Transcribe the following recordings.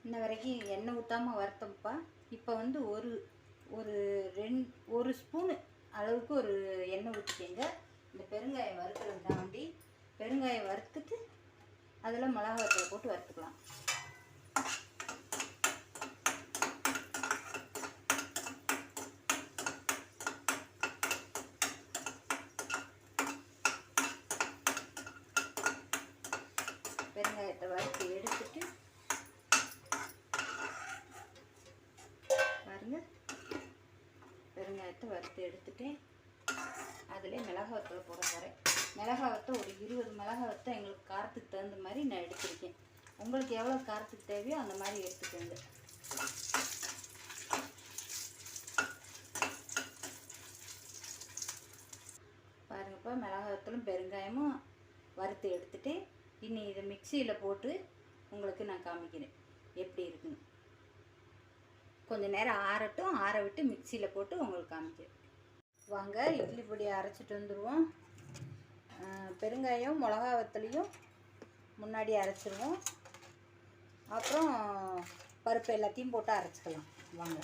இன்ன வரைக்கும் எண்ணெய் ஊற்றாமல் வறுத்தோம்ப்பா. இப்போ வந்து ஒரு ஸ்பூனு அளவுக்கு ஒரு எண்ணெய் ஊற்றிக்கங்க. இந்த பெருங்காயம் வறுக்கிறது தாண்டி பெருங்காயம் வறுத்துட்டு அதில் மிளகாத்தூள் போட்டு வறுத்துக்கலாம். பெருங்காயத்தை வறுத்து எடுத்துட்டு பாருங்க, பெருங்காயத்தை வறுத்து எடுத்துட்டேன். அதிலே மிளகாத்தூள் போட போகிறேன். மிளகாவத்தை ஒரு 20 மிளகாவத்தை எங்களுக்கு காரத்துக்கு தகுந்த மாதிரி நான் எடுத்துருக்கேன். உங்களுக்கு எவ்வளோ காரத்துக்கு தேவையோ அந்த மாதிரி எடுத்துக்கோங்க. பாருங்கப்பா, மிளகாத்தூளும் பெருங்காயமும் வறுத்து எடுத்துட்டேன். இனி இதை மிக்சியில் போட்டு உங்களுக்கு நான் காமிக்கிறேன் எப்படி இருக்குன்னு. கொஞ்சம் நேரம் ஆறட்டும், ஆற விட்டு மிக்சியில் போட்டு உங்களுக்கு காமிக்கிறேன். வாங்க இட்லி பொடி அரைச்சிட்டு வந்துடுவோம். பெருங்காயம் மிளகா வத்தலையும் முன்னாடி அரைச்சிடுவோம். அப்புறம் பருப்பு எல்லாத்தையும் போட்டு அரைச்சிக்கலாம். வாங்க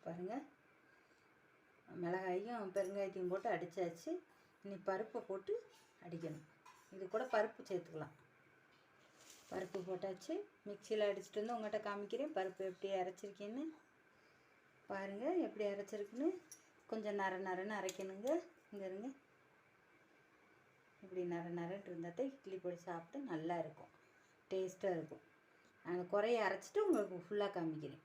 பாருங்கள், மிளகாயும் பெருங்காயத்தையும் போட்டு அடித்தாச்சு. இனி பருப்பை போட்டு அடிக்கணும். இது கூட பருப்பு சேர்த்துக்கலாம். பருப்பு போட்டாச்சு. மிக்சியில் அடிச்சுட்டு வந்து உங்கள்கிட்ட காமிக்கிறேன் பருப்பு எப்படி அரைச்சிருக்கேன்னு. பாருங்கள் எப்படி அரைச்சிருக்குன்னு. கொஞ்சம் நரன்னு அரைக்கணுங்க. இங்கே இருங்க, இப்படி நரன்னு இருந்தால் தான் இட்லி பொடி சாப்பிட்டு நல்லா இருக்கும், டேஸ்ட்டாக இருக்கும். நாங்கள் குறைய அரைச்சிட்டு உங்களுக்கு ஃபுல்லாக காமிக்கிறேன்.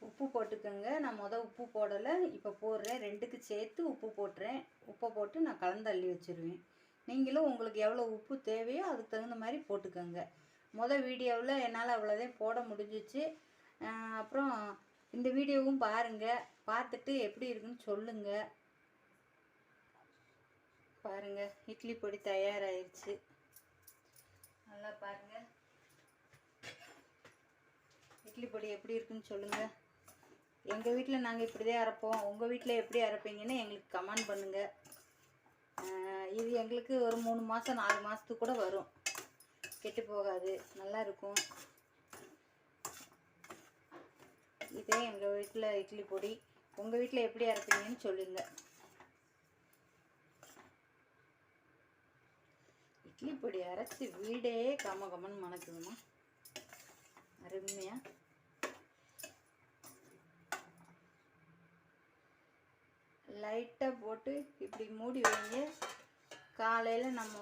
உப்பு போட்டுக்கோங்க. நான் உப்பு போடலை, இப்போ போடுறேன். 2க்கு சேர்த்து உப்பு போட்டுறேன். உப்பை போட்டு நான் கலந்து அள்ளி வச்சுருவேன். நீங்களும் உங்களுக்கு எவ்வளோ உப்பு தேவையோ அதுக்கு தகுந்த மாதிரி போட்டுக்கோங்க. வீடியோவில் என்னால் அவ்வளோதான் போட முடிஞ்சிச்சு. அப்புறம் இந்த வீடியோவும் பாருங்கள், பார்த்துட்டு எப்படி இருக்குன்னு சொல்லுங்கள். பாருங்கள், இட்லி பொடி தயாராகிடுச்சு. நல்லா பாருங்கள், இட்லி பொடி எப்படி இருக்குன்னு சொல்லுங்கள். எங்கள் வீட்டில் நாங்கள் இப்படி தான் அரைப்போம். உங்கள் வீட்டில் எப்படி அரைப்பீங்கன்னு எங்களுக்கு கமெண்ட் பண்ணுங்கள். இது எங்களுக்கு ஒரு 3 மாதம் 4 மாதத்துக்கு கூட வரும், கெட்டு போகாது, நல்லா இருக்கும். இதே எங்கள் வீட்டில் இட்லி பொடி. உங்கள் வீட்டில் எப்படி அரைப்பீங்கன்னு சொல்லுங்கள். இட்லி பொடி அரைச்சி வீடே கமன்னு மணக்குதுமா, அருமையாக. லைட்டாக போட்டு இப்படி மூடி வைங்க. காலையில் நம்ம